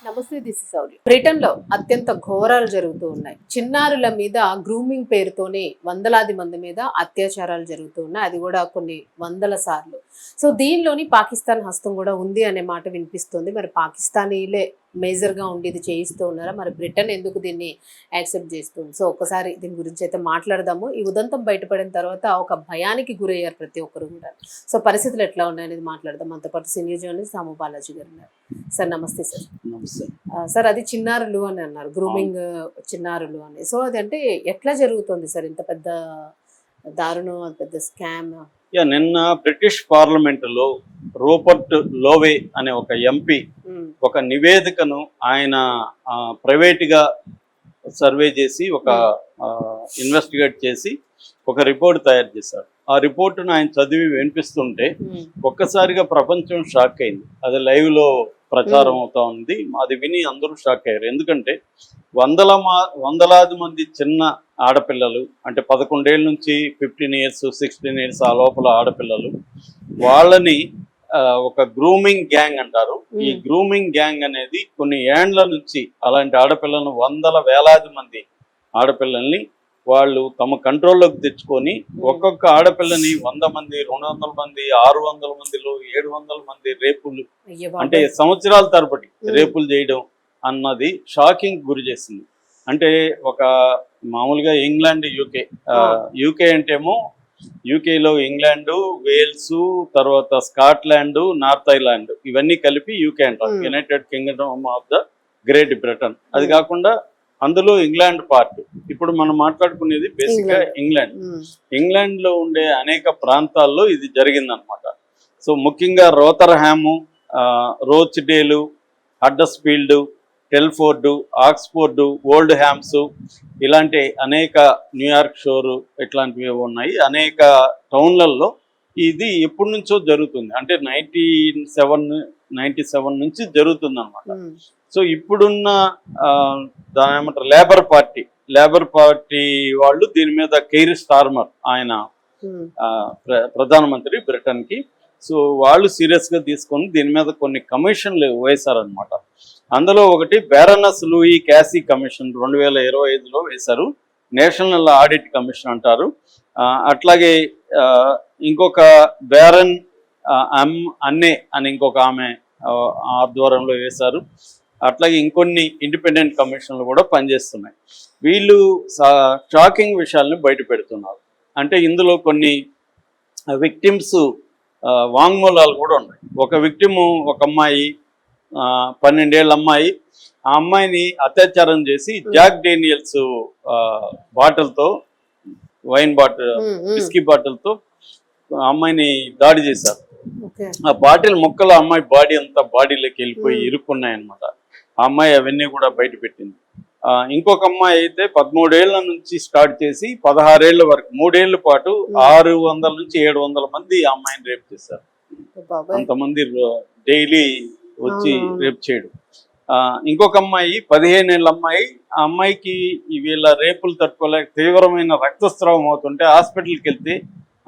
నమస్తే, this is Sourya. Britain లో అత్యంత ఘోరాలు జరుగుతూ ఉన్నాయి. చిన్నారుల మీద గ్రూమింగ్ పేరుతోనే వందలాది మంది మీద అత్యాచారాలు జరుగుతూ ఉన్నాయి, అది కూడా కొన్ని వందల సార్లు. సో దీనిలోని పాకిస్తాన్ హస్తం కూడా ఉంది అనే మాట వినిపిస్తుంది. మరి పాకిస్తానీలే మేజర్ గా ఉండి ఇది చేయిస్తూ ఉన్నారా, మరి బ్రిటన్ ఎందుకు దీన్ని యాక్సెప్ట్ చేస్తుంది? సో ఒక్కసారి దీని గురించి అయితే మాట్లాడదాము. ఈ ఉదంతం బయటపడిన తర్వాత ఒక భయానికి గురయ్యారు ప్రతి ఒక్కరు కూడా. సో పరిస్థితులు ఎట్లా ఉన్నాయనేది మాట్లాడదాం. మనతో పాటు సీనియర్ జర్నలిస్ట్ సాము బాలాజీ గారు ఉన్నారు. సార్ నమస్తే సార్. సార్ అది చిన్నారులు అని అన్నారు, గ్రూమింగ్ చిన్నారులు అని. సో అది అంటే ఎట్లా జరుగుతుంది సార్, ఇంత పెద్ద దారుణం, పెద్ద స్కామ్? నిన్న బ్రిటిష్ పార్లమెంట్ లో రూపర్ట్ లోవే అనే ఒక ఎంపీ ఒక నివేదికను ఆయన ప్రైవేట్ గా సర్వే చేసి ఒక ఇన్వెస్టిగేట్ చేసి ఒక రిపోర్ట్ తయారు చేశారు. ఆ రిపోర్టును ఆయన చదివి వినిపిస్తుంటే ఒక్కసారిగా ప్రపంచం షాక్ అయింది. అది లైవ్ లో ప్రచారం అవుతా ఉంది. అది విని అందరూ షాక్ అయ్యారు. ఎందుకంటే వందలాది మంది చిన్న ఆడపిల్లలు, అంటే 11 ఏళ్ళ నుంచి 15 ఇయర్స్ 16 ఇయర్స్ ఆ లోపల ఆడపిల్లలు, వాళ్ళని ఒక గ్రూమింగ్ గ్యాంగ్ అంటారు. ఈ గ్రూమింగ్ గ్యాంగ్ అనేది కొన్ని ఏండ్ల నుంచి అలాంటి ఆడపిల్లలను వేలాది మంది ఆడపిల్లల్ని వాళ్ళు తమ కంట్రోల్లోకి తెచ్చుకొని ఒక్కొక్క ఆడపిల్లని 100 మంది, 200 మంది, 600 మందిలో 700 మంది రేపులు, అంటే సంవత్సరాల తరబడి రేపులు చేయడం అన్నది షాకింగ్ గురి చేసింది. అంటే ఒక మామూలుగా ఇంగ్లాండ్, యూకే అంటేమో యూకేలో ఇంగ్లాండ్, వేల్స్, తర్వాత స్కాట్లాండ్, నార్త్ ఐలాండ్ ఇవన్నీ కలిపి యూకే అంటారు, United Kingdom of the great Britain. అది కాకుండా అందులో ఇంగ్లాండ్ పార్ట్. ఇప్పుడు మనం మాట్లాడుకునేది బేసిక్ గా ఇంగ్లాండ్ లో ఉండే అనేక ప్రాంతాల్లో ఇది జరిగిందనమాట. సో ముఖ్యంగా రోథర్హాము, రోచ్డేలు, హడ్డర్స్ఫీల్డ్, టెల్ఫోర్డ్, ఆక్స్ఫోర్డ్, ఓల్డ్ హ్యామ్స్, ఇలాంటి అనేక, న్యూయార్క్ షోరు ఇట్లాంటివి ఉన్నాయి. అనేక టౌన్లలో ఇది ఎప్పటి నుంచో జరుగుతుంది, అంటే 97 నుంచి జరుగుతుంది అనమాట. సో ఇప్పుడున్న దాని ఏమంటారు, లేబర్ పార్టీ వాళ్ళు దీని మీద కెయిర్ స్టార్మర్, ఆయన ప్రధానమంత్రి బ్రిటన్ కి. సో వాళ్ళు సీరియస్ గా తీసుకొని దీని మీద కొన్ని కమిషన్లు వేశారనమాట. అందులో ఒకటి బ్యారనస్ లూయి క్యాసీ కమిషన్ 2025లో వేశారు. నేషనల్ ఆడిట్ కమిషన్ అంటారు. అట్లాగే ఇంకొక బ్యారన్ అన్నే అని ఇంకొక ఆమె ఆధ్వర్యంలో వేశారు. అట్లాగే ఇంకొన్ని ఇండిపెండెంట్ కమిషన్లు కూడా పనిచేస్తున్నాయి. వీళ్ళు షాకింగ్ విషయాలను బయట పెడుతున్నారు. అంటే ఇందులో కొన్ని విక్టిమ్స్ వాంగ్మూలాలు కూడా ఉన్నాయి. ఒక విక్టిము, ఒక అమ్మాయి, 12 ఏళ్ళ అమ్మాయి, ఆ అమ్మాయిని అత్యాచారం చేసి జాక్ డేనియల్స్ బాటిల్తో, వైన్ బాటిల్, విస్కీ బాటిల్తో అమ్మాయిని దాడి చేశారు. ఆ బాటిల్ ముక్కలు అమ్మాయి బాడీ అంతా బాడీలోకి వెళ్ళిపోయి ఇరుక్కున్నాయన్నమాట. ఆ అమ్మాయి అవన్నీ కూడా బయట పెట్టింది. ఇంకొక అమ్మాయి అయితే 13 ఏళ్ల నుంచి స్టార్ట్ చేసి 16 ఏళ్ల వరకు 3 ఏళ్ల పాటు 600 నుంచి 700 మంది ఆ అమ్మాయిని రేప్ చేశారు. అంతమంది డైలీ వచ్చి రేప్ చేయడం. ఇంకొక అమ్మాయి 15 ఏళ్ళ అమ్మాయి, ఆ అమ్మాయికి వీళ్ళ రేపులు తట్టుకోలేక తీవ్రమైన రక్తస్రావం అవుతుంటే హాస్పిటల్కి వెళ్తే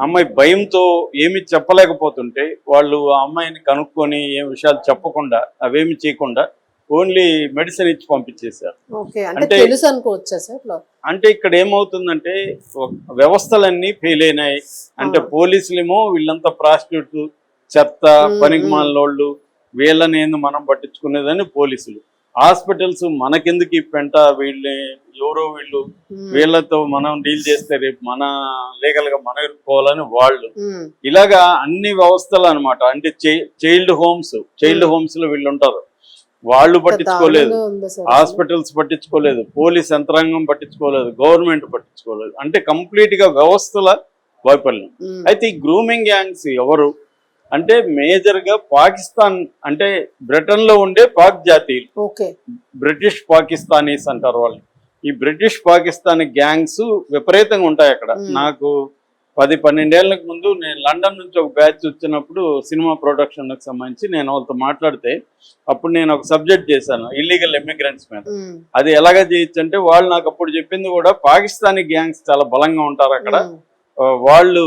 అమ్మాయి భయంతో ఏమి చెప్పలేకపోతుంటే వాళ్ళు ఆ అమ్మాయిని కనుక్కొని ఏం విషయాలు చెప్పకుండా, అవేమి చేయకుండా ఓన్లీ మెడిసిన్ ఇచ్చి పంపించేశారు. అంటే ఇక్కడ ఏమవుతుందంటే వ్యవస్థలన్నీ ఫెయిల్ అయినాయి. అంటే పోలీసులేమో వీళ్ళంతా ప్రాస్టిట్యూట్, చెత్త, పనికిమాలినోళ్ళు, వీళ్ళని ఏంది మనం పట్టించుకునేదని పోలీసులు. హాస్పిటల్స్ మనకెందుకు ఈ పెంట, ఎవరో వీళ్ళు, వీళ్ళతో మనం డీల్ చేస్తే రేపు మన లీగల్ గా మనం ఇరుక్కోవాలని వాళ్ళు. ఇలాగా అన్ని వ్యవస్థలు అనమాట. అంటే చైల్డ్ హోమ్స్ లో వీళ్ళు ఉంటారు, వాళ్ళు పట్టించుకోలేదు, హాస్పిటల్స్ పట్టించుకోలేదు, పోలీస్ యంత్రాంగం పట్టించుకోలేదు, గవర్నమెంట్ పట్టించుకోలేదు. అంటే కంప్లీట్ గా వ్యవస్థల వైఫల్యం. అయితే ఈ గ్రూమింగ్ గ్యాంగ్స్ ఎవరు అంటే మేజర్ గా పాకిస్తాన్, అంటే బ్రిటన్ లో ఉండే పాక్ జాతీయులు, బ్రిటిష్ పాకిస్తానీస్ అంటారు వాళ్ళు. ఈ బ్రిటిష్ పాకిస్తానీ గ్యాంగ్స్ విపరీతంగా ఉంటాయి అక్కడ. నాకు 10-12 ఏళ్ళకు ముందు నేను లండన్ నుంచి ఒక బ్యాచ్ వచ్చినప్పుడు సినిమా ప్రొడక్షన్కి సంబంధించి నేను వాళ్ళతో మాట్లాడితే అప్పుడు నేను ఒక సబ్జెక్ట్ చేశాను ఇల్లీగల్ ఇమిగ్రెంట్స్ మీద. అది ఎలాగ చేయొచ్చు అంటే వాళ్ళు నాకు అప్పుడు చెప్పింది కూడా పాకిస్తానీ గ్యాంగ్స్ చాలా బలంగా ఉంటారు అక్కడ, వాళ్ళు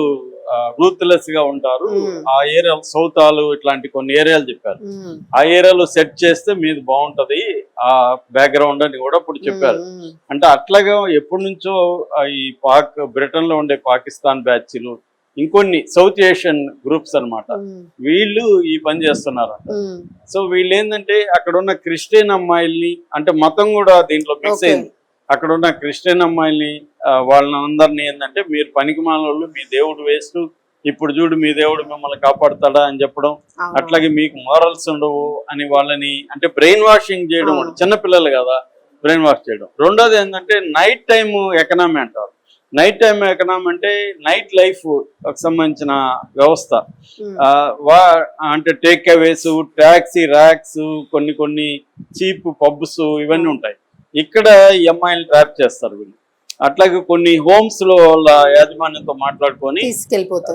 రూత్లెస్ గా ఉంటారు. ఆ ఏరియా సౌతాలు ఇట్లాంటి కొన్ని ఏరియాలు చెప్పారు. ఉమ్, ఆ ఏరియాలో సెట్ చేస్తే మీది బాగుంటది ఆ బ్యాక్గ్రౌండ్ అని కూడా ఇప్పుడు చెప్పారు. ఉమ్, అంటే అట్లాగా ఎప్పటి నుంచో ఈ బ్రిటన్ లో ఉండే పాకిస్తాన్ బ్యాచ్లు ఇంకొన్ని సౌత్ ఏషియన్ గ్రూప్స్ అన్నమాట, ఉమ్, వీళ్ళు ఈ పని చేస్తున్నారంట. ఉమ్, సో వీళ్ళు ఏంటంటే అక్కడ ఉన్న క్రిస్టియన్ అమ్మాయిల్ని, అంటే మతం కూడా దీంట్లో మిక్స్ ఓకే. అయింది. అక్కడ ఉన్న క్రిస్టియన్ అమ్మాయిల్ని వాళ్ళని అందరినీ ఏంటంటే మీరు పనికి మాలోళ్ళు, మీ దేవుడు వేస్ట్, ఇప్పుడు చూడు మీ దేవుడు మిమ్మల్ని కాపాడుతాడా అని చెప్పడం, అవును. అట్లాగే మీకు మోరల్స్ ఉండవు అని వాళ్ళని అంటే బ్రెయిన్ వాషింగ్ చేయడం. అవును. చిన్నపిల్లలు కదా, బ్రెయిన్ వాష్ చేయడం. రెండోది ఏంటంటే నైట్ టైమ్ ఎకనామీ అంటారు. నైట్ టైమ్ ఎకనామీ అంటే నైట్ లైఫ్ సంబంధించిన వ్యవస్థ. ఉమ్, అంటే టేక్ అవేస్, టాక్సీ ర్యాక్స్, కొన్ని చీప్ పబ్స్ ఇవన్నీ ఉంటాయి. ఇక్కడ ఈ అమ్మాయిలు ట్రాప్ చేస్తారు వీళ్ళు. అట్లాగే కొన్ని హోమ్స్ లో వాళ్ళ యాజమాన్యంతో మాట్లాడుకొని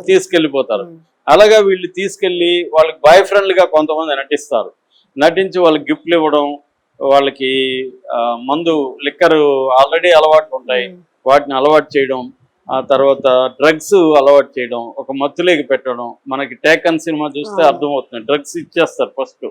తీసుకెళ్లిపోతారు. ఉమ్, అలాగా వీళ్ళు తీసుకెళ్లి వాళ్ళకి బాయ్ ఫ్రెండ్లుగా కొంతమంది నటిస్తారు. నటించి వాళ్ళకి గిఫ్ట్లు ఇవ్వడం, వాళ్ళకి మందు లిక్కర్ ఆల్రెడీ అలవాట్లు ఉంటాయి, ఉమ్. వాటిని అలవాటు చేయడం, ఆ తర్వాత డ్రగ్స్ అలవాటు చేయడం, ఒక మత్తులేకి పెట్టడం. మనకి టేకన్ సినిమా చూస్తే అవును. అర్థమవుతుంది, డ్రగ్స్ ఇచ్చేస్తారు ఫస్ట్.